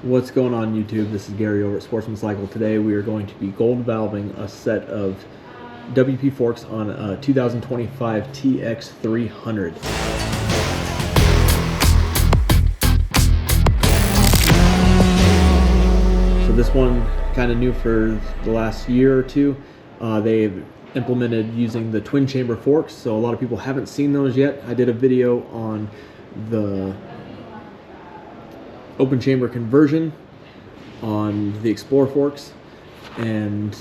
What's going on YouTube? This is Gary over at Sportsman Cycle. Today we are going to be gold valving a set of WP forks on a 2025 TX300. So this one kind of new for the last year or two. They've implemented using the twin chamber forks, so a lot of people haven't seen those yet. I did a video on the open chamber conversion on the Explorer forks, and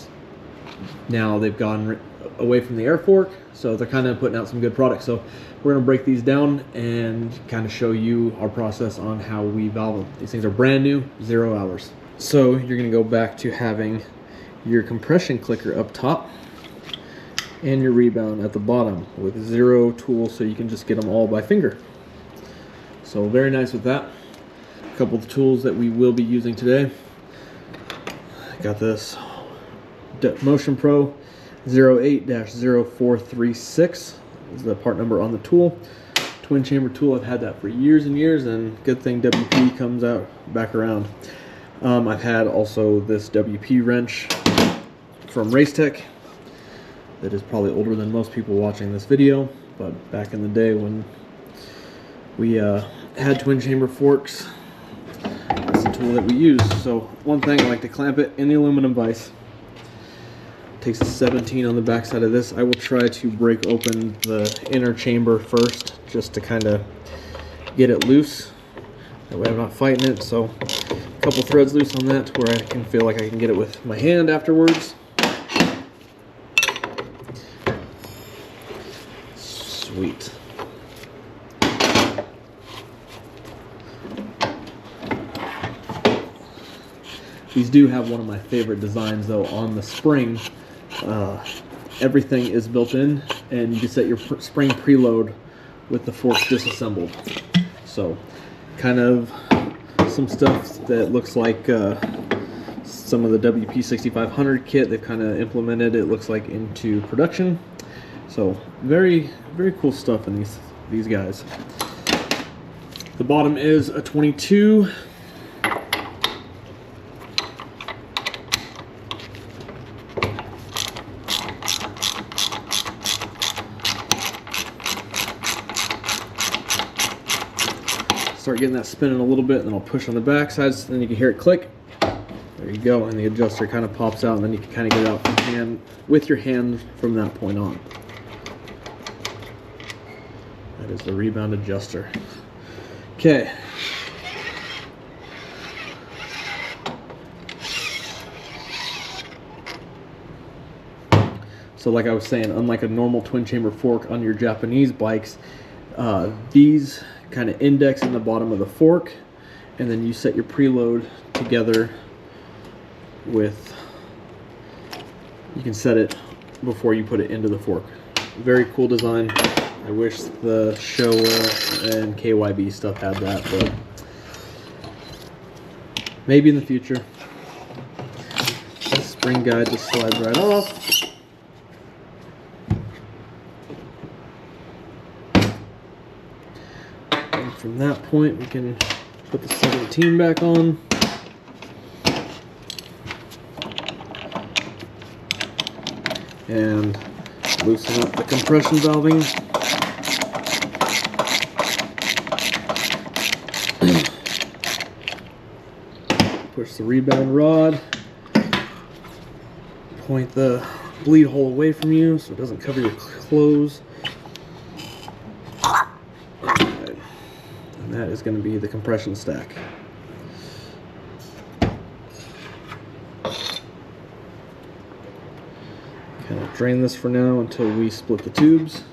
now they've gone away from the air fork, so they're kind of putting out some good products. So we're going to break these down and kind of show you our process on how we valve them. These things are brand new, 0 hours. So you're going to go back to having your compression clicker up top and your rebound at the bottom with 0 tools, so you can just get them all by finger. So very nice with that. A couple of tools that we will be using today. Got this Motion Pro 08-0436 is the part number on the tool. Twin chamber tool, I've had that for years and years, and good thing WP comes out back around. I've had also this WP wrench from Racetech that is probably older than most people watching this video, but back in the day when we had twin chamber forks, that's the tool that we use. So one thing, I like to clamp it in the aluminum vise. Takes a 17 on the back side of this. I will try to break open the inner chamber first, just to kind of get it loose. That way I'm not fighting it. So a couple threads loose on that, to where I can feel like I can get it with my hand afterwards. Sweet. These do have one of my favorite designs though on the spring. Everything is built in, and you can set your spring preload with the forks disassembled. So kind of some stuff that looks like some of the WP 6500 kit they've kind of implemented, it looks like, into production. So very cool stuff in these guys. The bottom is a 22. Start getting that spinning a little bit, and then I'll push on the back side, so then you can hear it click. There you go, and the adjuster kind of pops out, and then you can kind of get it out from hand, with your hand from that point on. That is the rebound adjuster. Okay. So like I was saying, unlike a normal twin chamber fork on your Japanese bikes, these kind of index in the bottom of the fork, and then you set your preload together with, you can set it before you put it into the fork. Very cool design. I wish the Showa and KYB stuff had that, but maybe in the future. This spring guide just slides right off. From that point, we can put the 17 back on. And loosen up the compression valving. Push the rebound rod. Point the bleed hole away from you so it doesn't cover your clothes. That is going to be the compression stack. Kind of drain this for now until we split the tubes.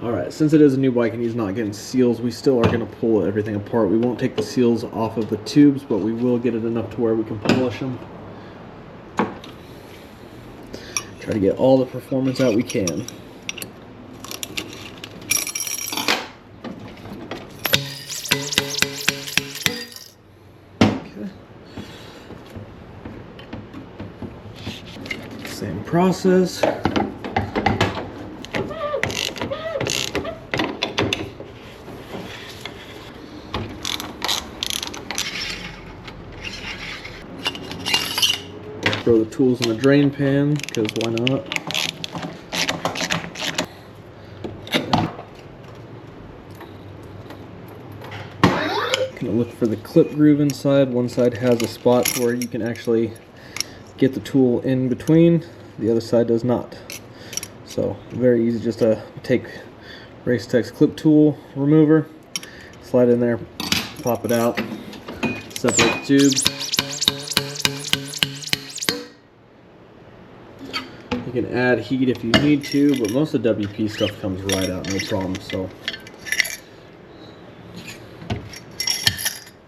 Alright, since it is a new bike and he's not getting seals, we still are going to pull everything apart. We won't take the seals off of the tubes, but we will get it enough to where we can polish them. Try to get all the performance out we can. Okay. Same process. throw the tools in the drain pan, because why not? Gonna look for the clip groove inside. One side has a spot where you can actually get the tool in between. The other side does not. So very easy, just to take Racetech's clip tool remover, slide in there, pop it out, separate the tubes. You can add heat if you need to, but most of the WP stuff comes right out, no problem. So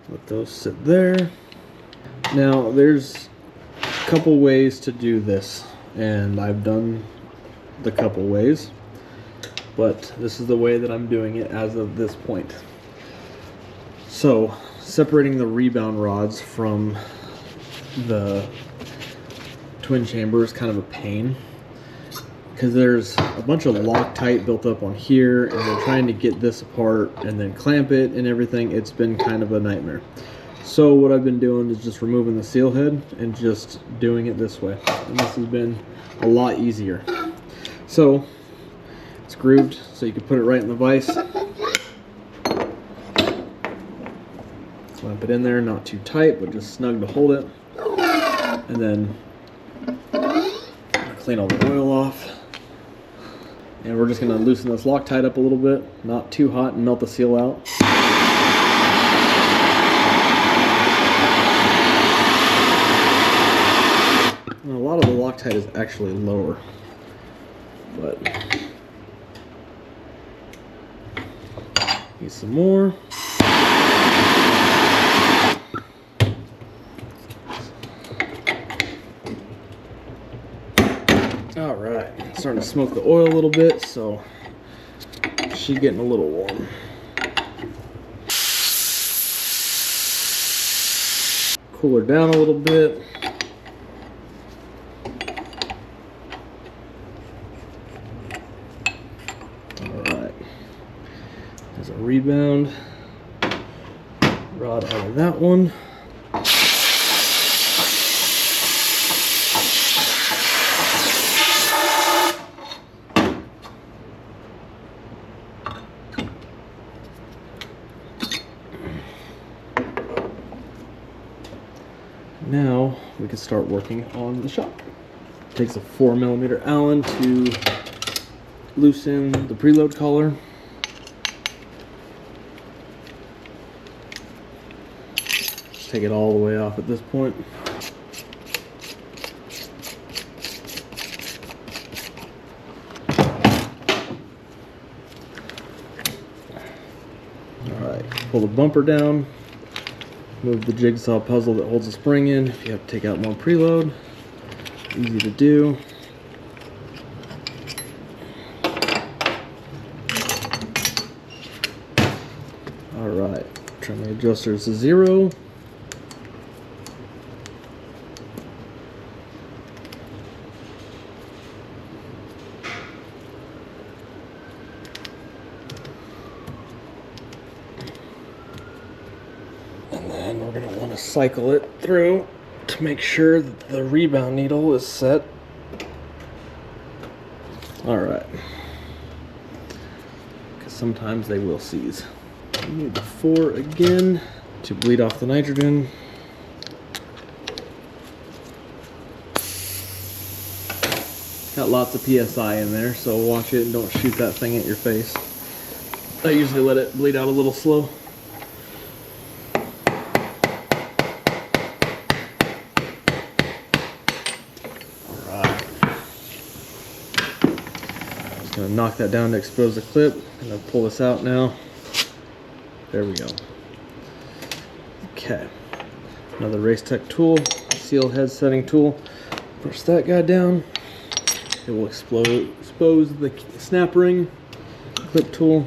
let those sit there. Now there's a couple ways to do this, and I've done the couple ways, but this is the way that I'm doing it as of this point. So separating the rebound rods from the twin chamber is kind of a pain, because there's a bunch of Loctite built up on here, and then trying to get this apart and then clamp it and everything, it's been kind of a nightmare. So what I've been doing is just removing the seal head and just doing it this way, and this has been a lot easier. So it's grooved, so you can put it right in the vise, clamp it in there, not too tight but just snug to hold it, and then clean all the oil off. And we're just going to loosen this Loctite up a little bit, not too hot, and melt the seal out. And a lot of the Loctite is actually lower, but need some more. Alright, starting to smoke the oil a little bit, so she's getting a little warm. Cool her down a little bit. Alright, there's a rebound rod out of that one. Now we can start working on the shock. It takes a 4mm Allen to loosen the preload collar. Just take it all the way off at this point. Alright, pull the bumper down. Move the jigsaw puzzle that holds the spring in. If you have to take out more preload, easy to do. Alright, turn the adjusters to 0. And then we're going to want to cycle it through to make sure that the rebound needle is set. Alright. Because sometimes they will seize. We need the 4 again to bleed off the nitrogen. Got lots of PSI in there, so watch it and don't shoot that thing at your face. I usually let it bleed out a little slow. Gonna knock that down to expose the clip, and I'll pull this out now. There we go. Okay, another Racetech tool, seal head setting tool. Push that guy down. It will expose the snap ring. Clip tool.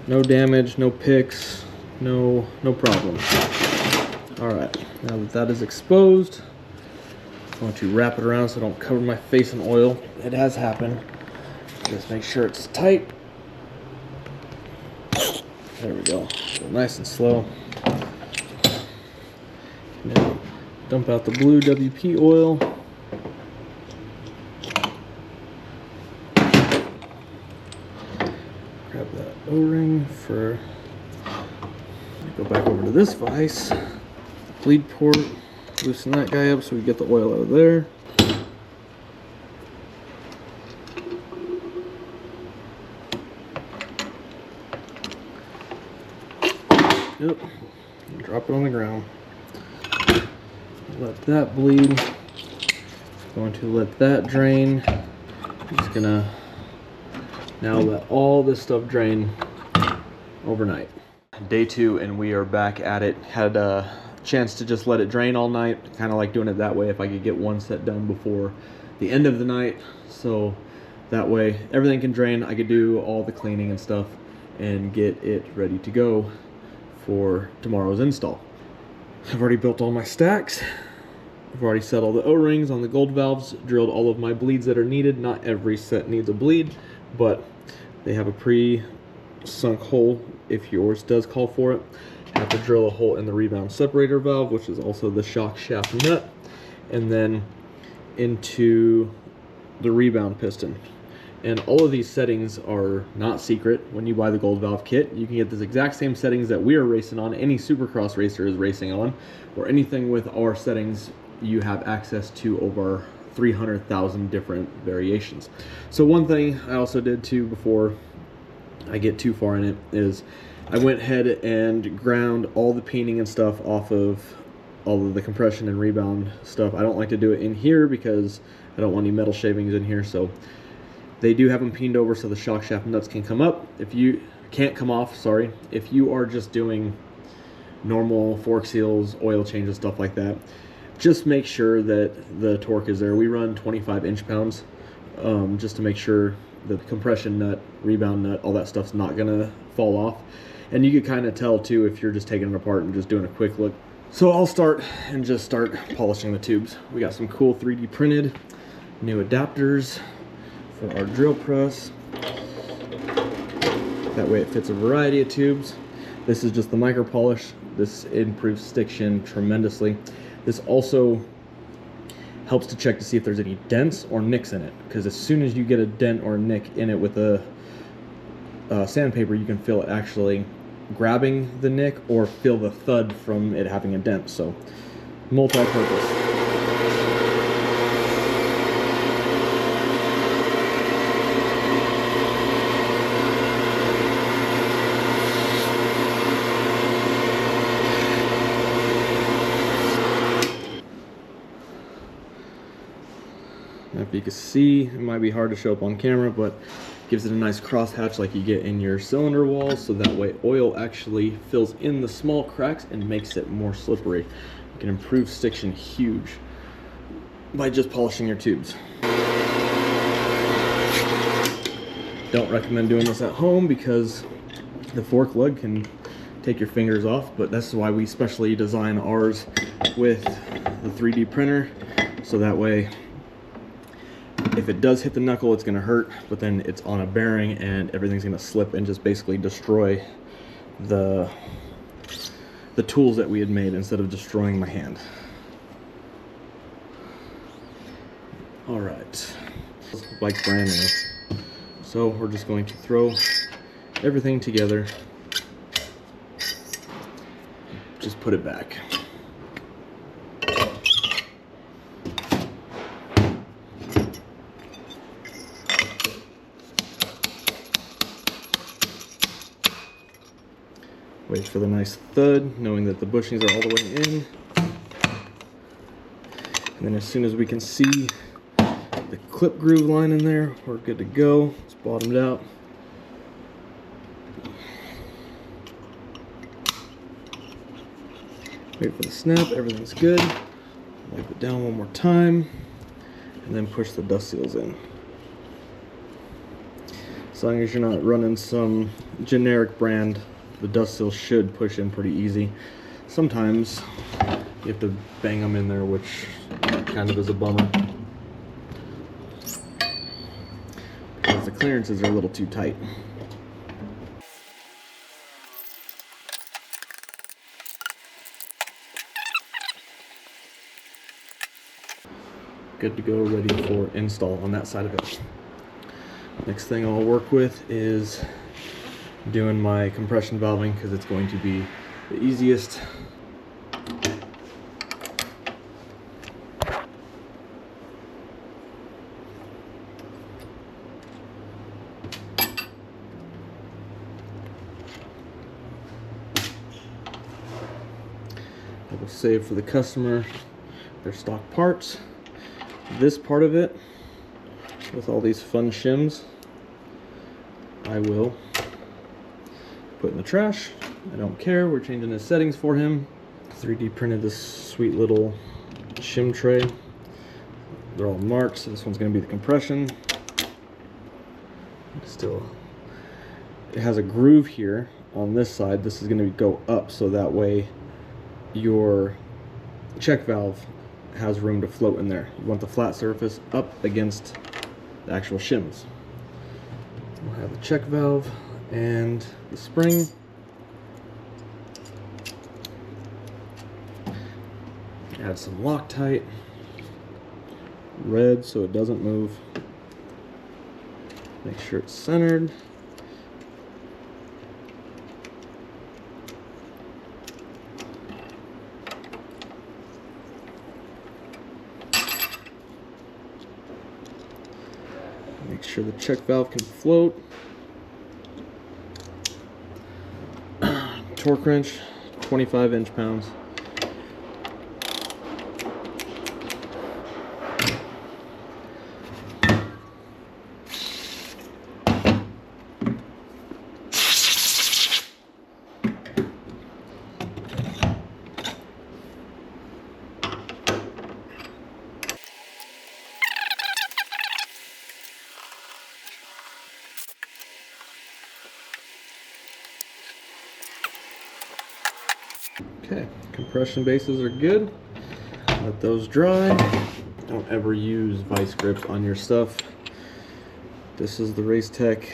No damage, no picks, no problem. All right, now that that is exposed, I want to wrap it around so I don't cover my face in oil. It has happened. Just make sure it's tight. There we go. Nice and slow. Now, Dump out the blue WP oil. Grab that O-ring for, go back over to this vise. Bleed port, loosen that guy up so we get the oil out of there. Yep, drop it on the ground. Let that bleed. Going to let that drain. I'm just gonna now let all this stuff drain overnight. Day 2 and we are back at it. Had a chance to just let it drain all night. Kind of like doing it that way if I could get one set done before the end of the night. So that way everything can drain. I could do all the cleaning and stuff and get it ready to go for tomorrow's install. I've already built all my stacks. I've already set all the O-rings on the gold valves, drilled all of my bleeds that are needed. Not every set needs a bleed, but they have a pre-sunk hole if yours does call for it. I have to drill a hole in the rebound separator valve, which is also the shock shaft nut, and then into the rebound piston. And all of these settings are not secret. When you buy the gold valve kit, you can get the exact same settings that we are racing on, any supercross racer is racing on, or anything with our settings you have access to over 300,000 different variations. So one thing I also did too before I get too far in it is I went ahead and ground all the peening and stuff off of all of the compression and rebound stuff. I don't like to do it in here because I don't want any metal shavings in here, so they do have them peened over so the shock shaft nuts can come up. If you can't come off, sorry. If you are just doing normal fork seals, oil changes, stuff like that, just make sure that the torque is there. We run 25 inch-pounds just to make sure the compression nut, rebound nut, all that stuff's not gonna fall off. And you can kind of tell too if you're just taking it apart and just doing a quick look. So I'll start polishing the tubes. We got some cool 3D printed new adapters for our drill press. That way it fits a variety of tubes. This is just the micro polish. This improves stiction tremendously. This also helps to check to see if there's any dents or nicks in it, because as soon as you get a dent or a nick in it with a sandpaper, you can feel it actually grabbing the nick or feel the thud from it having a dent. So multi-purpose. If you can see, it might be hard to show up on camera, but gives it a nice crosshatch like you get in your cylinder walls, so that way oil actually fills in the small cracks and makes it more slippery. You can improve stiction huge by just polishing your tubes. Don't recommend doing this at home because the fork lug can take your fingers off, but that's why we specially design ours with the 3D printer, so that way if it does hit the knuckle, it's going to hurt, but then it's on a bearing and everything's going to slip and just basically destroy the tools that we had made instead of destroying my hand. All right, bike's brand new, so we're just going to throw everything together, just put it back. Wait for the nice thud, knowing that the bushings are all the way in. And then as soon as we can see the clip groove line in there, we're good to go. It's bottomed out. Wait for the snap, everything's good. Wipe it down one more time, and then push the dust seals in. As long as you're not running some generic brand, the dust seal should push in pretty easy. Sometimes you have to bang them in there, which kind of is a bummer, because the clearances are a little too tight. good to go, ready for install on that side of it. Next thing I'll work with is doing my compression valving, because it's going to be the easiest. I will save for the customer their stock parts. This part of it, with all these fun shims, I will put in the trash. I don't care, we're changing his settings for him. 3D printed this sweet little shim tray. They're all marked, so this one's going to be the compression. Still, it has a groove here on this side. This is going to go up, so that way your check valve has room to float in there. You want the flat surface up against the actual shims. We'll have the check valve and the spring. Add some Loctite, red so it doesn't move. Make sure it's centered. Make sure the check valve can float. Torque wrench, 25 inch-pounds. Okay, compression bases are good. Let those dry. Don't ever use vice grips on your stuff. This is the Racetech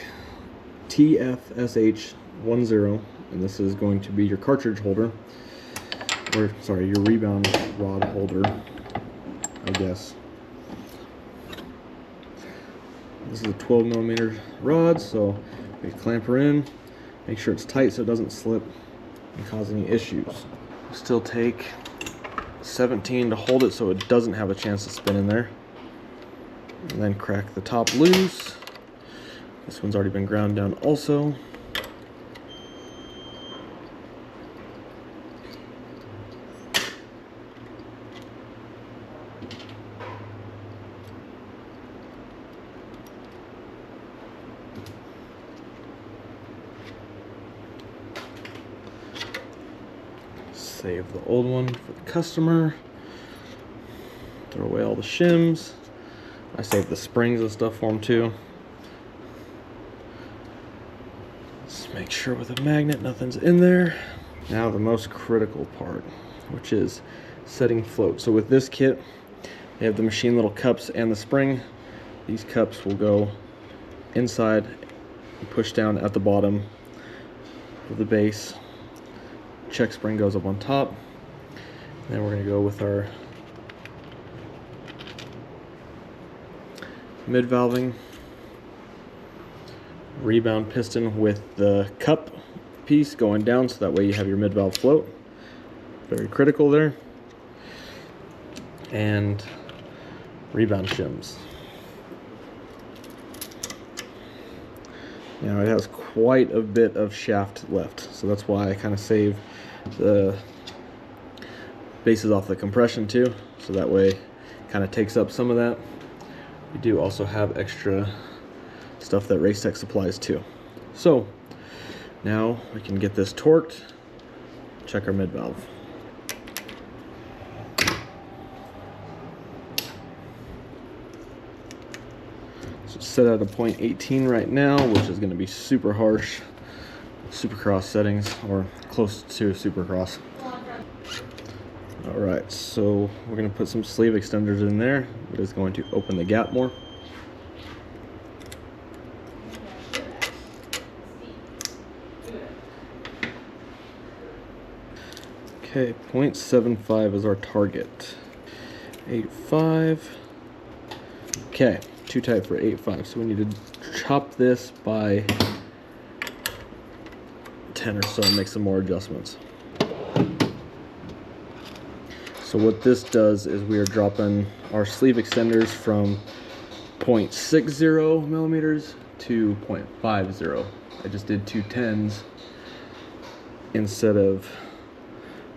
TFSH10, and this is going to be your cartridge holder, or sorry, your rebound rod holder, I guess. This is a 12mm rod, so we clamp her in, make sure it's tight so it doesn't slip and cause any issues. Still take 17 to hold it so it doesn't have a chance to spin in there. And then crack the top loose. This one's already been ground down also. Save the old one for the customer. Throw away all the shims. I saved the springs and stuff for them too. Let's make sure with a magnet nothing's in there. Now the most critical part, which is setting float. So with this kit, they have the machine little cups and the spring. These cups will go inside and push down at the bottom of the base. Check spring goes up on top. And then we're going to go with our mid-valving rebound piston with the cup piece going down, so that way you have your mid-valve float. Very critical there. And rebound shims. Now it has quite a bit of shaft left, so that's why I kind of save the bases off the compression too, so that way it kind of takes up some of that. We do also have extra stuff that Racetech supplies too. So now we can get this torqued, check our mid valve. So set at a 0.18 right now, which is going to be super harsh. Supercross settings, or close to Supercross. Alright, so we're going to put some sleeve extenders in there. It is going to open the gap more. Okay, 0.75 is our target. 8.5. Okay, too tight for 8.5, so we need to chop this by 10 or so and make some more adjustments. So what this does is we are dropping our sleeve extenders from 0.60 millimeters to 0.50. I just did 2 10s instead of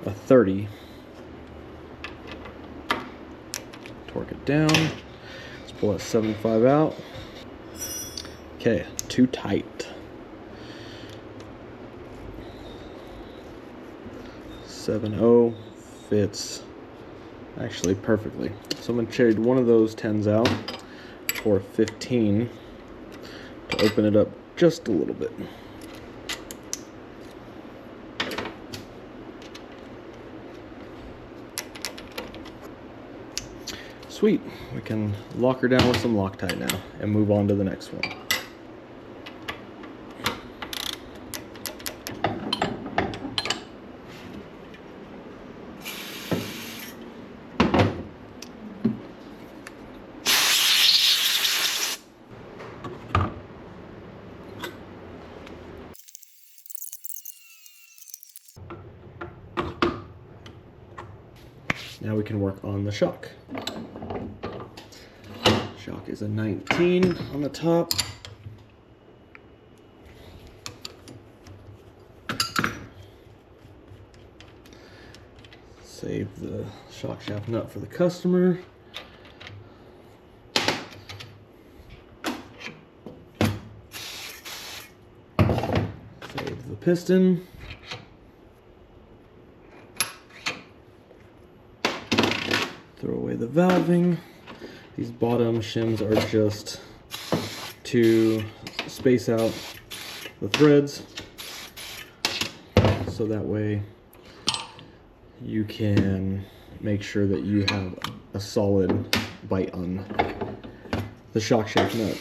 a 30. Torque it down. Let's pull that 7.5 out. Okay, too tight. 7.0 fits actually perfectly. So I'm going to trade one of those 10s out for 15 to open it up just a little bit. Sweet, we can lock her down with some Loctite now and move on to the next one. Now we can work on the shock. Shock is a 19 on the top. Save the shock shaft nut for the customer. Save the piston. Throw away the valving. These bottom shims are just to space out the threads, so that way you can make sure that you have a solid bite on the shock shaft nut.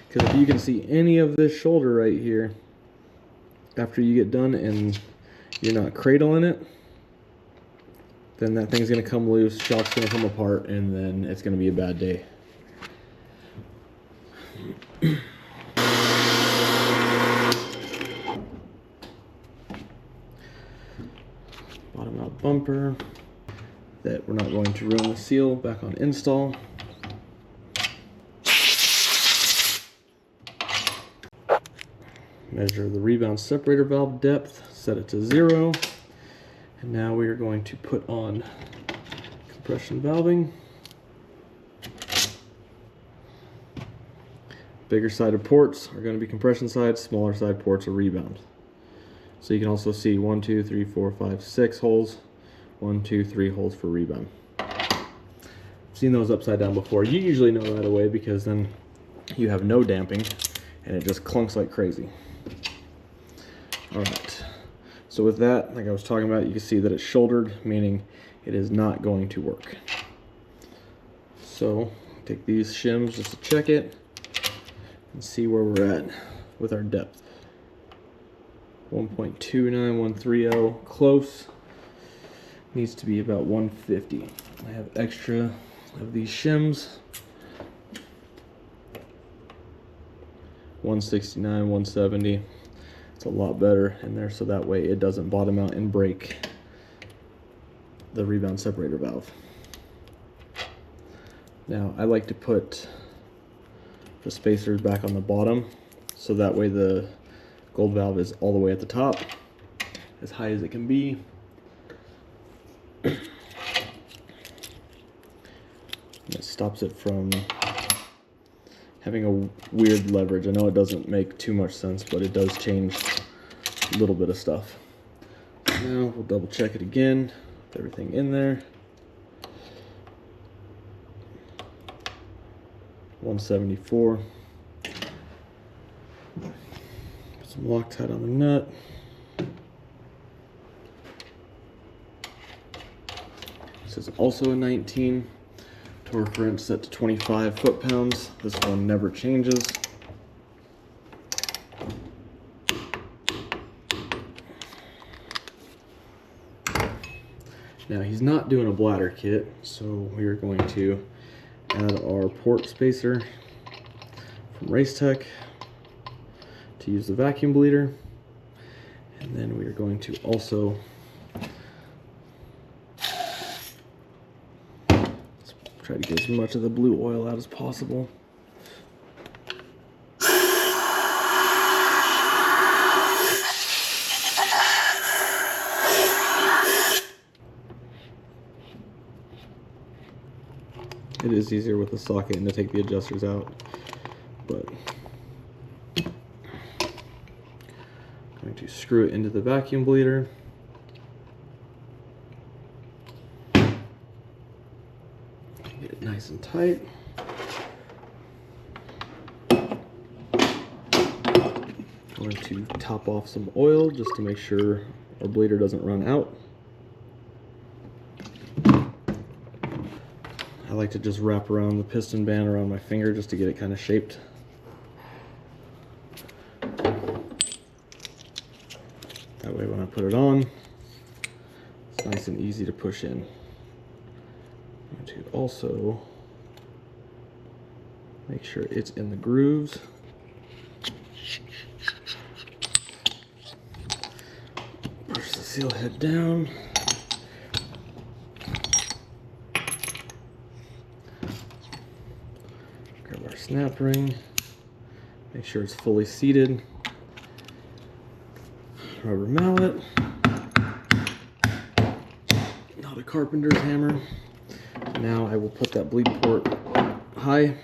Because if you can see any of this shoulder right here, after you get done and you're not cradling it, then that thing's going to come loose, shock's going to come apart, and then it's going to be a bad day. Bottom out bumper that we're not going to ruin the seal. Back on install. Measure the rebound separator valve depth, set it to 0. And now we are going to put on compression valving. Bigger sided ports are going to be compression sides, smaller side ports are rebound. So you can also see 1, 2, 3, 4, 5, 6 holes, 1, 2, 3 holes for rebound. I've seen those upside down before. You usually know right away because then you have no damping and it just clunks like crazy. Alright. So with that, like I was talking about, you can see that it's shouldered, meaning it is not going to work. So take these shims just to check it and see where we're at with our depth. 1.29130, close. Needs to be about 150. I have extra of these shims. 169, 170. It's a lot better in there, so that way it doesn't bottom out and break the rebound separator valve. Now I like to put the spacers back on the bottom, so that way the gold valve is all the way at the top, as high as it can be. It stops it from having a weird leverage. I know it doesn't make too much sense, but it does change a little bit of stuff. Now we'll double check it again with everything in there. 174. Put some Loctite on the nut. This is also a 19. Torque wrench set to 25 foot-pounds. This one never changes. Now he's not doing a bladder kit, so we are going to add our port spacer from Racetech to use the vacuum bleeder. And then we are going to also try to get as much of the blue oil out as possible. It is easier with the socket and to take the adjusters out, but I'm going to screw it into the vacuum bleeder. Get it nice and tight. I'm going to top off some oil just to make sure our bleeder doesn't run out. I like to just wrap around the piston band around my finger just to get it kind of shaped. That way when I put it on, it's nice and easy to push in. I'm going to also make sure it's in the grooves. Push the seal head down. Grab our snap ring. Make sure it's fully seated. Rubber mallet. Not a carpenter's hammer. Now I will put that bleed port high,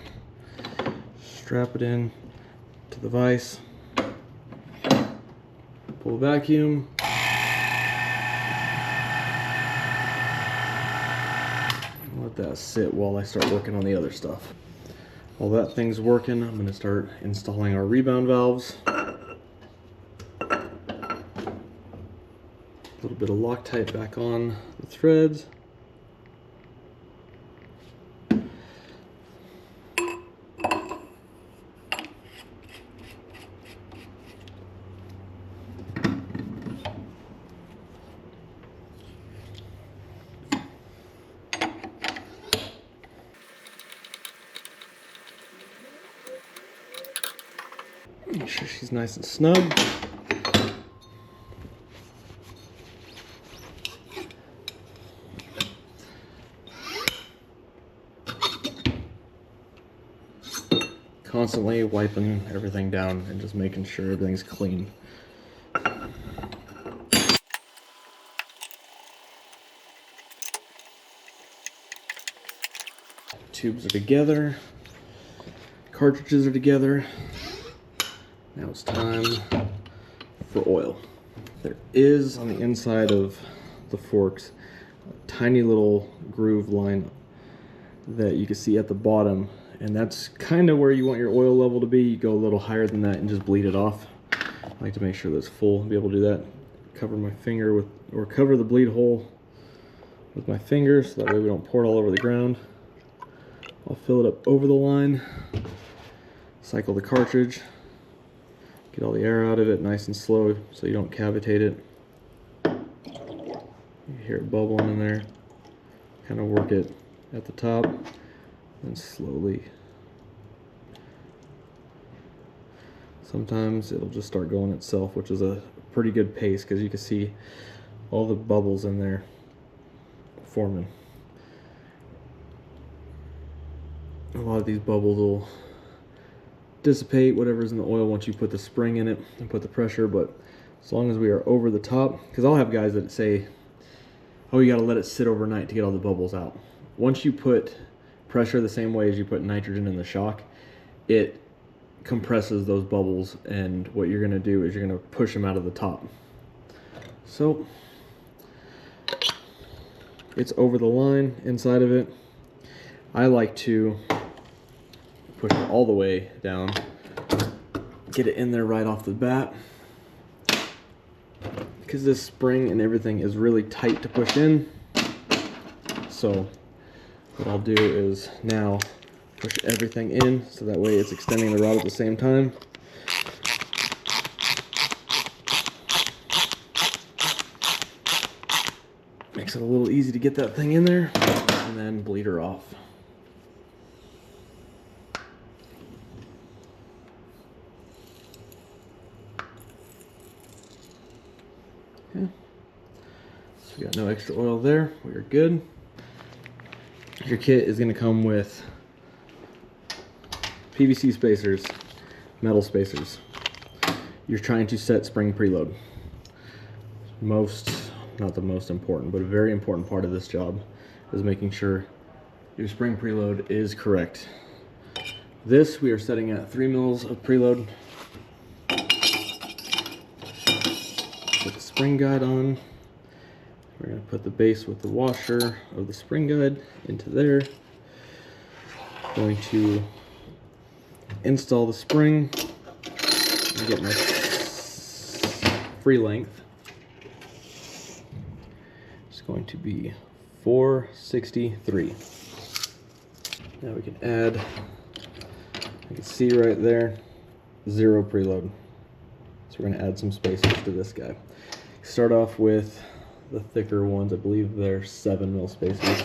strap it in to the vise, pull the vacuum, let that sit while I start working on the other stuff. While that thing's working, I'm going to start installing our rebound valves. A little bit of Loctite back on the threads. Make sure she's nice and snug. Constantly wiping everything down and just making sure everything's clean. Tubes are together, cartridges are together. Now it's time for oil. There is on the inside of the forks a tiny little groove line that you can see at the bottom, and that's kind of where you want your oil level to be. You go a little higher than that and just bleed it off. I like to make sure that's full and be able to do that. Cover my finger with, or cover the bleed hole with my finger so that way we don't pour it all over the ground. I'll fill it up over the line, cycle the cartridge, get all the air out of it nice and slow so you don't cavitate it. You hear it bubbling in there. Kind of work it at the top and slowly. Sometimes it'll just start going itself, which is a pretty good pace because you can see all the bubbles in there forming. A lot of these bubbles will dissipate whatever's in the oil once you put the spring in it and put the pressure, but as long as we are over the top, because I'll have guys that say, oh, you got to let it sit overnight to get all the bubbles out. Once you put pressure the same way as you put nitrogen in the shock, it compresses those bubbles, and what you're going to do is you're going to push them out of the top. So it's over the line inside of it. I like to push it all the way down, get it in there right off the bat, because this spring and everything is really tight to push in. So what I'll do is now push everything in so that way it's extending the rod at the same time. Makes it a little easy to get that thing in there and then bleed her off. Okay. So we got no extra oil there. We are good. Your kit is going to come with PVC spacers, metal spacers. You're trying to set spring preload. Not the most important, but a very important part of this job is making sure your spring preload is correct. This we are setting at 3 mils of preload. Put the spring guide on. We're going to put the base with the washer of the spring guide into there. Going to install the spring and get my free length. It's going to be 463. Now we can add, you can see right there, 0 preload. So we're going to add some spacers to this guy. Start off with the thicker ones. I believe they're 7 mil spacers.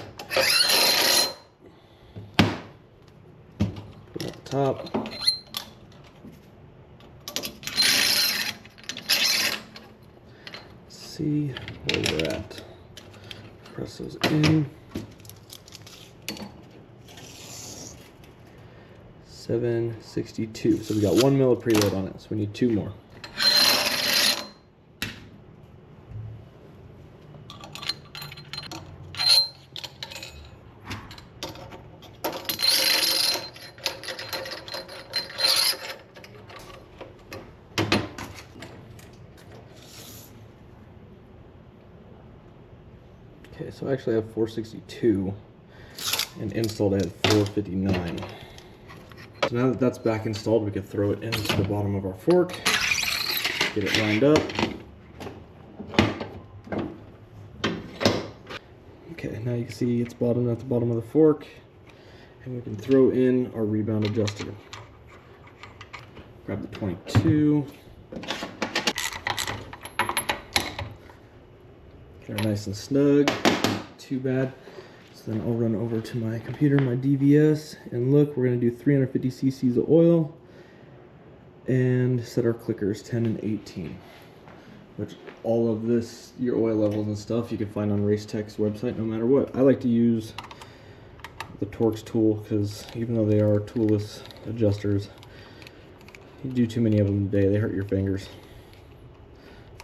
Put it at the top. See where we're at. Press those in. 762. So we got 1 mil of preload on it, so we need 2 more. Okay, so I actually have 462 and installed I had 459. So now that that's back installed, we can throw it into the bottom of our fork, get it lined up. Okay, now you can see it's bottomed at the bottom of the fork, and we can throw in our rebound adjuster. Grab the 22. Get her nice and snug, not too bad. So then I'll run over to my computer, my DVS, and look, we're going to do 350 cc's of oil and set our clickers 10 and 18. Which all of this, your oil levels and stuff, you can find on Racetech's website no matter what. I like to use the Torx tool because even though they are toolless adjusters, you do too many of them a day, they hurt your fingers.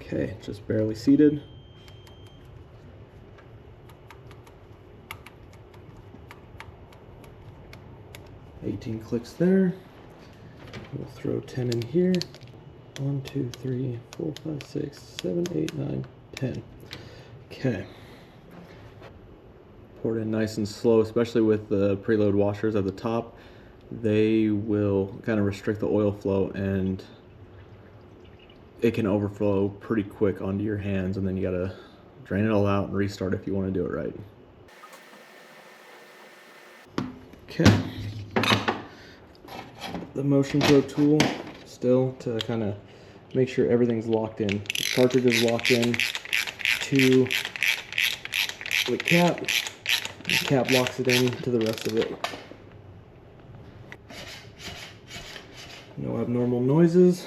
Okay, just barely seated. $18 clicks there. We'll throw 10 in here. 1, 2, 3, 4, 5, 6, 7, 8, 9, 10. Okay. Pour it in nice and slow, especially with the preload washers at the top. They will kind of restrict the oil flow and it can overflow pretty quick onto your hands, and then you gotta drain it all out and restart if you want to do it right. Okay. The motion probe tool still to kind of make sure everything's locked in. The cartridge is locked in to the cap. The cap locks it in to the rest of it. No abnormal noises.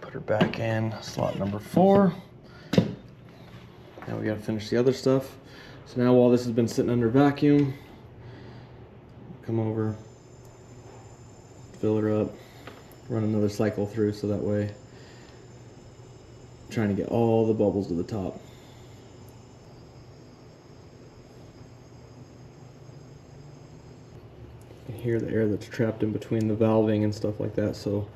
Put her back in slot number 4. Now we gotta finish the other stuff. So now while this has been sitting under vacuum, come over, fill her up, run another cycle through so that way I'm trying to get all the bubbles to the top. You can hear the air that's trapped in between the valving and stuff like that, so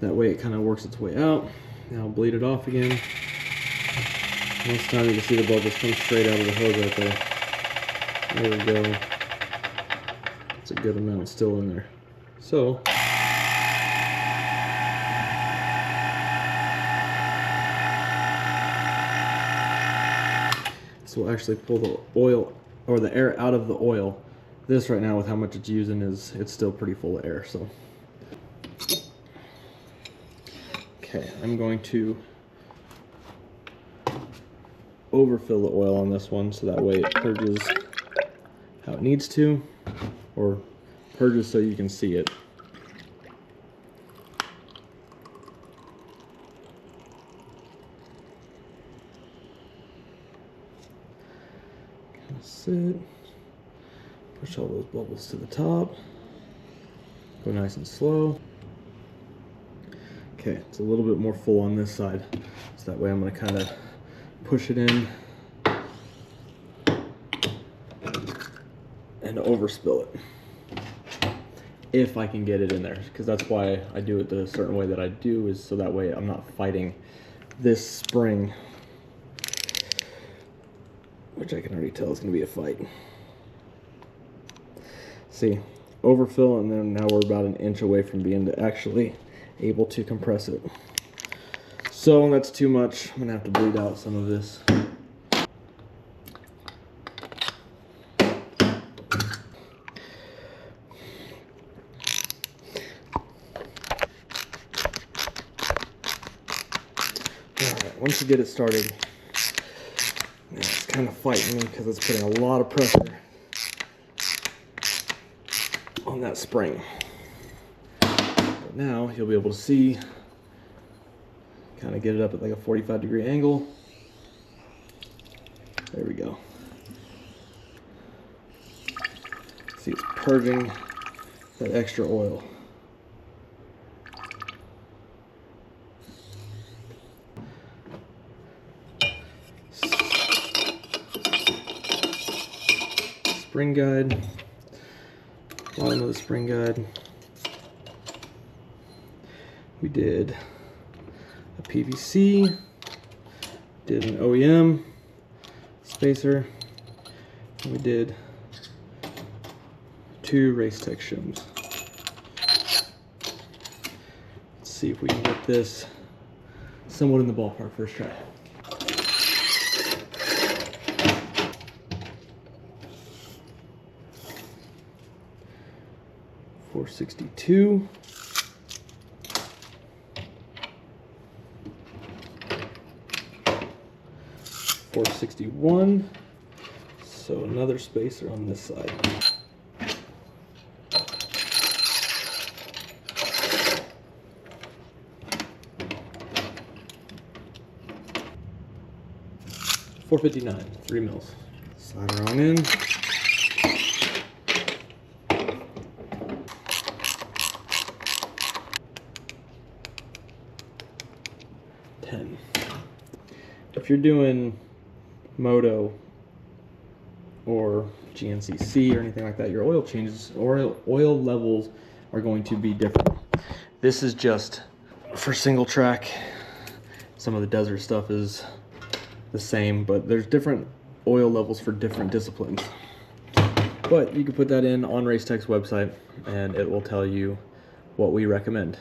that way it kind of works its way out. Now I'll bleed it off again. This time you can see the bubbles come straight out of the hose right there. There we go. It's a good amount still in there. So we'll actually pull the oil or the air out of the oil. This right now, with how much it's using, it's still pretty full of air. So okay, I'm going to overfill the oil on this one so that way it purges how it needs to, or purges so you can see it. Sit, push all those bubbles to the top, go nice and slow. Okay, it's a little bit more full on this side, so that way I'm going to kind of push it in and overspill it, if I can get it in there, because that's why I do it the certain way that I do, is so that way I'm not fighting this spring, which I can already tell is going to be a fight. See, overfill, and then now we're about an inch away from being actually able to compress it. So that's too much. I'm going to have to bleed out some of this. Alright, once you get it started, it's kind of fighting me because it's putting a lot of pressure on that spring. But now you'll be able to see, kind of get it up at like a 45-degree angle. There we go. See, it's purging that extra oil. Spring guide, bottom of the spring guide. We did a PVC, did an OEM spacer, and we did 2 race tech shims. Let's see if we can get this somewhat in the ballpark first try. $462. $461. So another spacer on this side. $459. 3 mils. Slide her on in. If you're doing moto or GNCC or anything like that, your oil changes or oil levels are going to be different. This is just for single track. Some of the desert stuff is the same, but there's different oil levels for different disciplines. But you can put that in on Racetech's website and it will tell you what we recommend.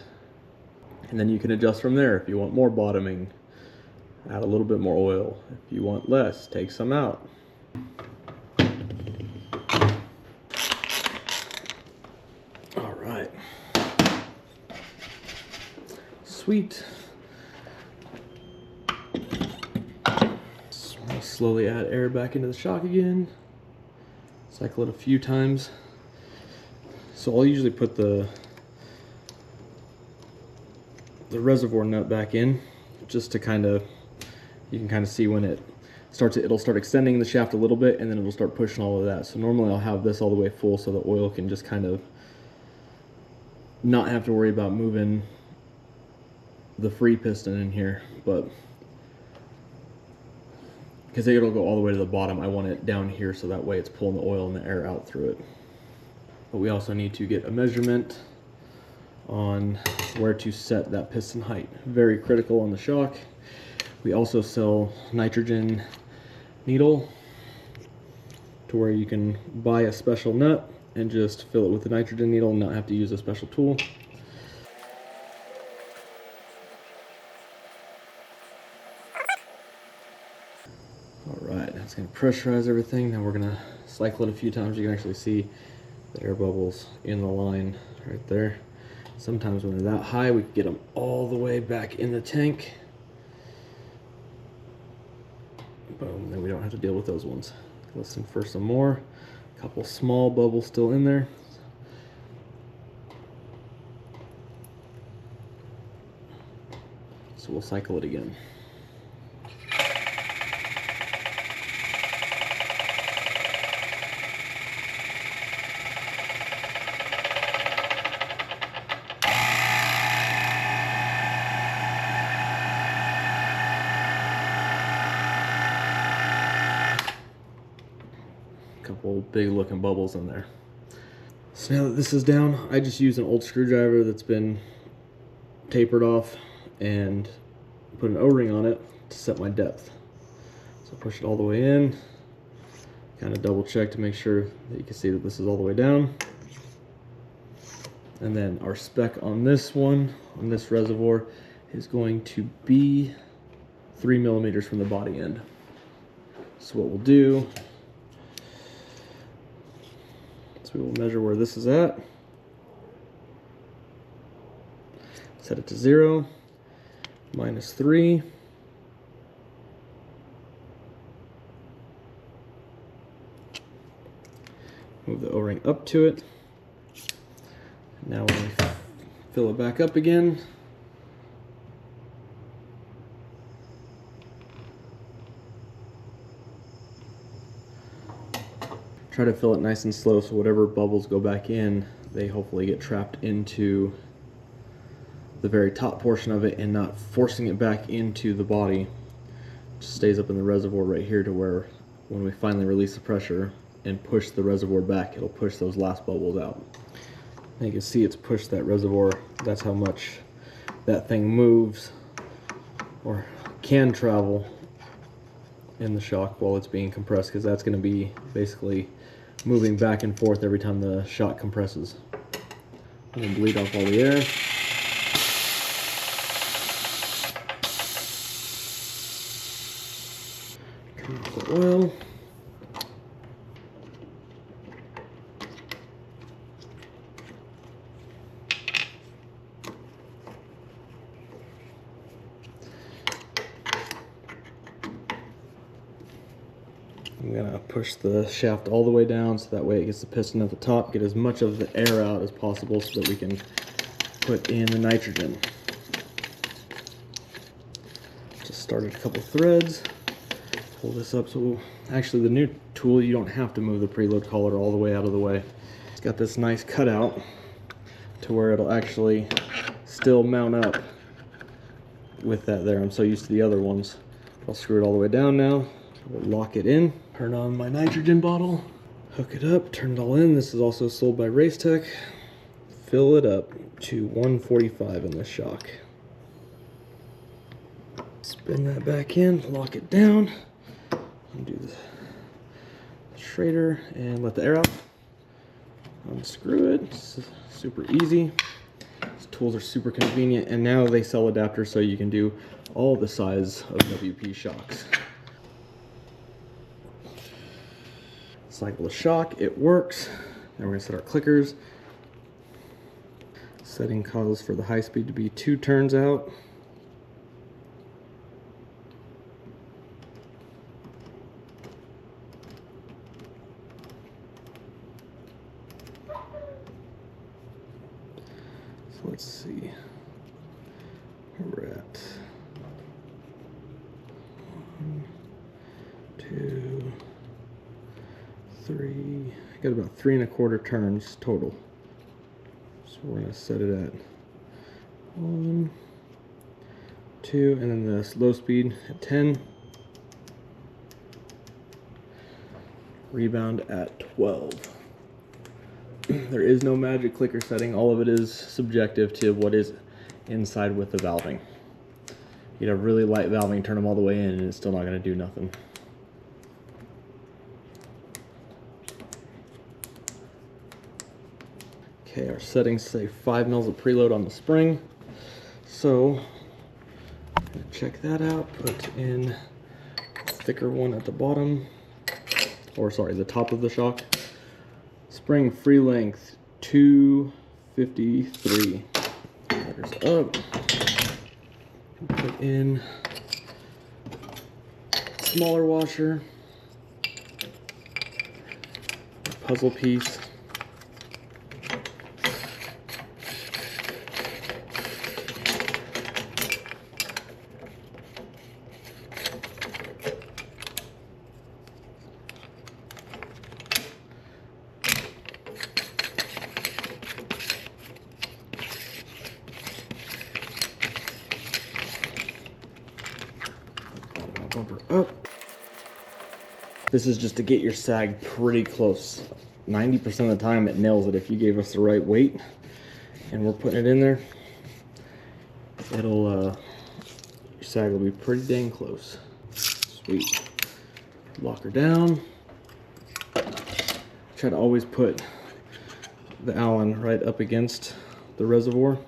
And then you can adjust from there. If you want more bottoming, add a little bit more oil. If you want less, take some out. All right. Sweet. Slowly add air back into the shock again. Cycle it a few times. So I'll usually put the reservoir nut back in just to kind of, you can kind of see when it starts, it'll start extending the shaft a little bit and then it'll start pushing all of that. So normally I'll have this all the way full so the oil can just kind of not have to worry about moving the free piston in here, but because it'll go all the way to the bottom, I want it down here so that way it's pulling the oil and the air out through it. But we also need to get a measurement on where to set that piston height. Very critical on the shock. We also sell nitrogen needle to where you can buy a special nut and just fill it with the nitrogen needle and not have to use a special tool. Alright, that's going to pressurize everything. Now we're going to cycle it a few times. You can actually see the air bubbles in the line right there. Sometimes when they're that high, we can get them all the way back in the tank. Boom, then we don't have to deal with those ones. Listen for some more. A couple small bubbles still in there. So we'll cycle it again. Couple big looking bubbles in there. So now that this is down, I just use an old screwdriver that's been tapered off and put an O-ring on it to set my depth. So push it all the way in, kind of double check to make sure that you can see that this is all the way down. And then our spec on this one, on this reservoir, is going to be 3 millimeters from the body end. So what we'll do, we will measure where this is at, set it to 0, -3, move the O-ring up to it. Now when we fill it back up again, try to fill it nice and slow so whatever bubbles go back in, they hopefully get trapped into the very top portion of it and not forcing it back into the body. It just stays up in the reservoir right here to where when we finally release the pressure and push the reservoir back, it'll push those last bubbles out. And you can see it's pushed that reservoir. That's how much that thing moves or can travel in the shock while it's being compressed, because that's going to be basically moving back and forth every time the shock compresses. I'm going to bleed off all the air. Turn off the oil. I'm gonna push the shaft all the way down so that way it gets the piston at the top, get as much of the air out as possible so that we can put in the nitrogen. Just started a couple threads, pull this up. So actually the new tool, you don't have to move the preload collar all the way out of the way. It's got this nice cutout to where it'll actually still mount up with that there. I'm so used to the other ones. I'll screw it all the way down now. We'll lock it in, turn on my nitrogen bottle, hook it up, turn it all in. This is also sold by Racetech. Fill it up to 145 in the shock. Spin that back in, lock it down, undo the Schrader and let the air out. Unscrew it, it's super easy. These tools are super convenient, and now they sell adapters so you can do all the size of WP shocks. Cycle the shock, it works. Now we're gonna set our clickers. Setting calls for the high speed to be 2 turns out. So let's see where we're at. 1, 2, 3, got about 3 1/4 turns total. So we're going to set it at 1, 2, and then the low speed at 10. Rebound at 12. There is no magic clicker setting. All of it is subjective to what is inside with the valving. You have really light valving, turn them all the way in, and it's still not going to do nothing. Okay, our settings say 5 mils of preload on the spring. So, I'm going to check that out, put in a thicker one at the bottom, or sorry, the top of the shock. Spring free length 253. Letters up. Put in smaller washer, puzzle piece. Bumper up. This is just to get your sag pretty close. 90% of the time it nails it if you gave us the right weight and we're putting it in there. It'll your sag will be pretty dang close. Sweet. Lock her down. Try to always put the Allen right up against the reservoir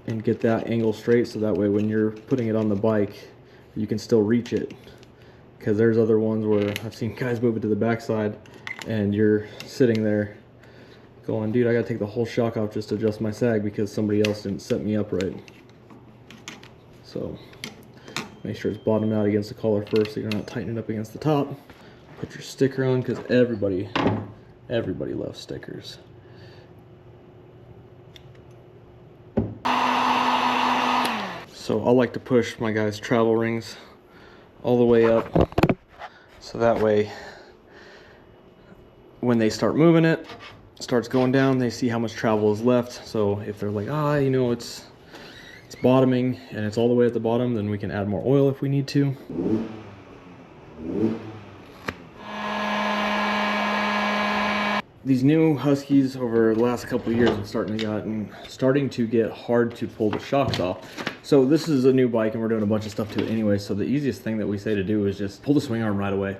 and get that angle straight, so that way when you're putting it on the bike you can still reach it, because there's other ones where I've seen guys move it to the backside and you're sitting there going, dude, I gotta take the whole shock off just to adjust my sag because somebody else didn't set me up right. So make sure it's bottomed out against the collar first so you're not tightening it up against the top. Put your sticker on, because everybody loves stickers. So I like to push my guys' travel rings all the way up, so that way when they start moving it, starts going down, they see how much travel is left. So if they're like, you know, it's bottoming and it's all the way at the bottom, then we can add more oil if we need to. These new Huskies over the last couple of years have starting to get hard to pull the shocks off. So this is a new bike and we're doing a bunch of stuff to it anyway, so the easiest thing that we say to do is just pull the swing arm right away.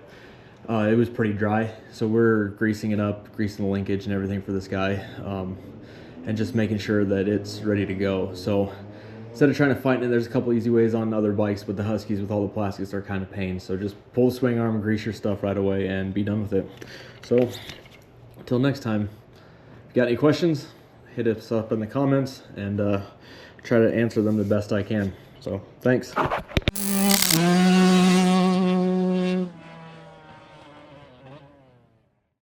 It was pretty dry, so we're greasing it up, greasing the linkage and everything for this guy, and just making sure that it's ready to go. So instead of trying to fight it, there's a couple easy ways on other bikes, but the Huskies with all the plastics are kind of pain. So just pull the swing arm, grease your stuff right away, and be done with it. So until next time, if you got any questions, hit us up in the comments and try to answer them the best I can. So thanks.